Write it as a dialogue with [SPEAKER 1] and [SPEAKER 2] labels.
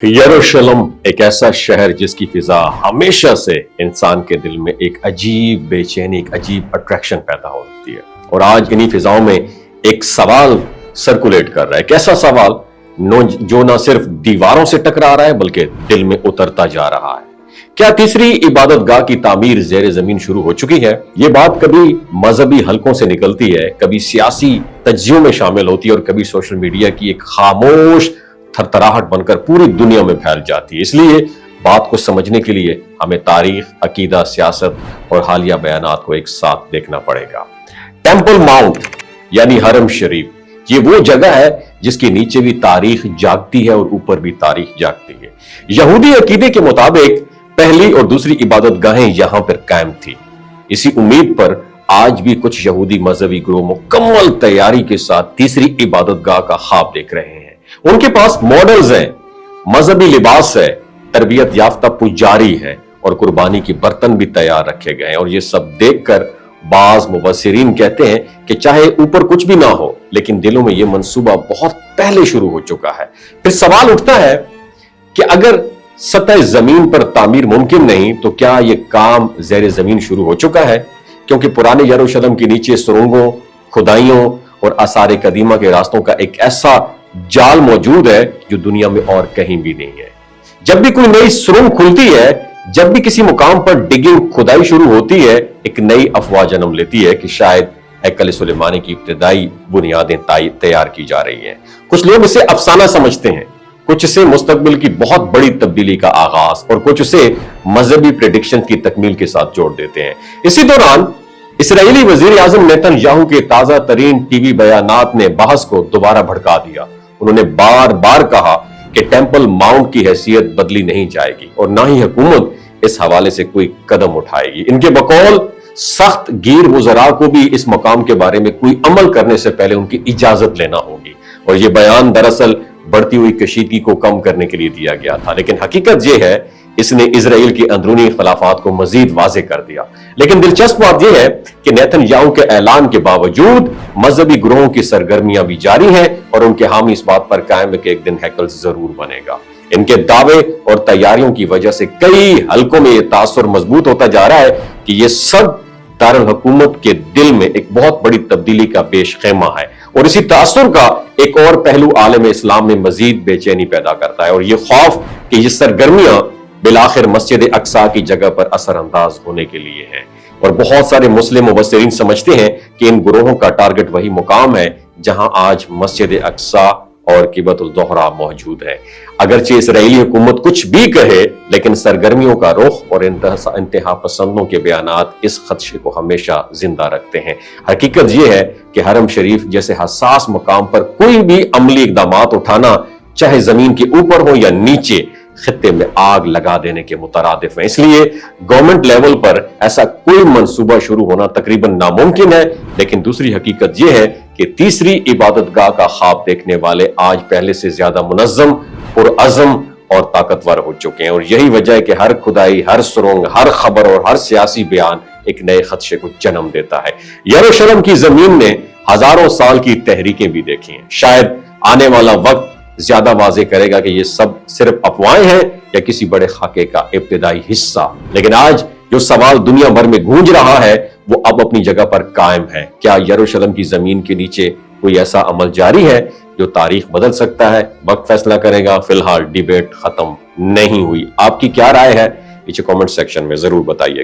[SPEAKER 1] यरूशलेम एक ऐसा शहर जिसकी फिजा हमेशा से इंसान के दिल में एक अजीब बेचैनी, एक अजीब अट्रैक्शन पैदा होती है। और आज इन्हीं फिजाओं में एक सवाल सर्कुलेट कर रहा है। कैसा सवाल जो ना सिर्फ दीवारों से टकरा रहा है बल्कि दिल में उतरता जा रहा है। क्या तीसरी इबादतगाह की तामीर जेर जमीन शुरू हो चुकी है? ये बात कभी मजहबी हलकों से निकलती है, कभी सियासी तज्जियों में शामिल होती है और कभी सोशल मीडिया की एक खामोश थरथराहट बनकर पूरी दुनिया में फैल जाती है। इसलिए बात को समझने के लिए हमें तारीख, अकीदा, सियासत और हालिया बयानात को एक साथ देखना पड़ेगा। टेंपल माउंट यानी हरम शरीफ, ये वो जगह है जिसके नीचे भी तारीख जागती है और ऊपर भी तारीख जागती है। यहूदी अकीदे के मुताबिक पहली और दूसरी इबादत गाहें यहां पर कायम थी। इसी उम्मीद पर आज भी कुछ यहूदी मजहबी ग्रोह मुकम्मल तैयारी के साथ तीसरी इबादत गाह का ख्वाब देख रहे हैं। उनके पास मॉडल्स हैं, मजहबी लिबास है, तरबियत याफ्ता पुजारी है और कुर्बानी की बर्तन भी तैयार रखे गए हैं। और ये सब देखकर बाज मुबस्सिरीन कहते हैं कि चाहे ऊपर कुछ भी ना हो लेकिन दिलों में ये मंसूबा बहुत पहले शुरू हो चुका है। फिर सवाल उठता है कि अगर सतह जमीन पर तामीर मुमकिन नहीं तो क्या ये काम ज़ेर जमीन शुरू हो चुका है? क्योंकि पुराने यरूशलेम के नीचे सुरंगों, खुदाइयों और आसार कदीमा के रास्तों का एक ऐसा जाल मौजूद है जो दुनिया में और कहीं भी नहीं है। जब भी कोई नई सुरंग खुलती है, जब भी किसी मुकाम पर डिगिंग, खुदाई शुरू होती है, एक नई अफवाह जन्म लेती है कि शायद हैकल सुलेमानी की इब्तिदाई बुनियादें तैयार की जा रही हैं। कुछ लोग इसे अफसाना समझते हैं, कुछ इसे मुस्तकबिल की बहुत बड़ी तब्दीली का आगाज और कुछ उसे मजहबी प्रेडिक्शन की तकमील के साथ जोड़ देते हैं। इसी दौरान इसराइली वजीर आजम नेतन्याहू के ताजा तरीन टीवी बयानात ने बहस को दोबारा भड़का दिया। उन्होंने बार बार कहा कि टेंपल माउंट की हैसियत बदली नहीं जाएगी और ना ही हुकूमत इस हवाले से कोई कदम उठाएगी। इनके बकौल सख्त गीर वज़रा को भी इस मकाम के बारे में कोई अमल करने से पहले उनकी इजाजत लेना होगी। और यह बयान दरअसल बढ़ती हुई कशीदगी को कम करने के लिए दिया गया था, लेकिन हकीकत यह है इसने इजराइल के अंदरूनी इख्तलाफात को मजीद वाज़े कर दिया। लेकिन दिलचस्प बात यह है कि नेतन्याहू के ऐलान के बावजूद मजहबी ग्रोहों की सरगर्मियां भी जारी हैं और उनके हामी इस बात पर कायम है कि एक दिन हैकल जरूर बनेगा। इनके दावे और तैयारियों की वजह से कई हलकों में यह तासुर मजबूत होता जा रहा है कि यह सब दारुल हुकूमत के दिल में एक बहुत बड़ी तब्दीली का पेश खेमा है। और इसी तासुर का एक और पहलू आलम इस्लाम में मजीद बेचैनी पैदा करता है और यह खौफ कि ये सरगर्मियां बिलाखिर मस्जिद अक्सा की जगह पर असरअंदाज होने के लिए है। और बहुत सारे मुस्लिम मुबस्सिरीन समझते हैं कि इन ग्रोहों का टारगेट वही मुकाम है जहां आज मस्जिद अक्सा और किबतुल ज़ोहरा मौजूद है। अगरचे इसराइली हुकूमत कुछ भी कहे लेकिन सरगर्मियों का रुख और इंतहा पसंदों के बयानात इस खदशे को हमेशा जिंदा रखते हैं। हकीकत यह है कि हरम शरीफ जैसे हसास मुकाम पर कोई भी अमली इकदामात उठाना, चाहे जमीन के ऊपर हो या नीचे, खित्ते में आग लगा देने के मुतरादिफ है। इसलिए गवर्नमेंट लेवल पर ऐसा कोई मंसूबा शुरू होना तकरीबन नामुमकिन है। लेकिन दूसरी हकीकत यह है कि तीसरी इबादतगाह का ख्वाब देखने वाले आज पहले से ज्यादा मुनज़्ज़म, पुरअज़म और ताकतवर हो चुके हैं। और यही वजह है कि हर खुदाई, हर सुरंग, हर खबर और हर सियासी बयान एक नए खदशे को जन्म देता है। यरूशलेम की जमीन ने हजारों साल की तहरीकें भी देखी हैं। शायद आने वाला वक्त ज्यादा वाज़े करेगा कि ये सब सिर्फ अफवाहें हैं या किसी बड़े खाके का इब्तिदाई हिस्सा। लेकिन आज जो सवाल दुनिया भर में गूंज रहा है वो अब अपनी जगह पर कायम है। क्या यरूशलेम की जमीन के नीचे कोई ऐसा अमल जारी है जो तारीख बदल सकता है? वक्त फैसला करेगा। फिलहाल डिबेट खत्म नहीं हुई। आपकी क्या राय है? नीचे कमेंट सेक्शन में जरूर बताइएगा।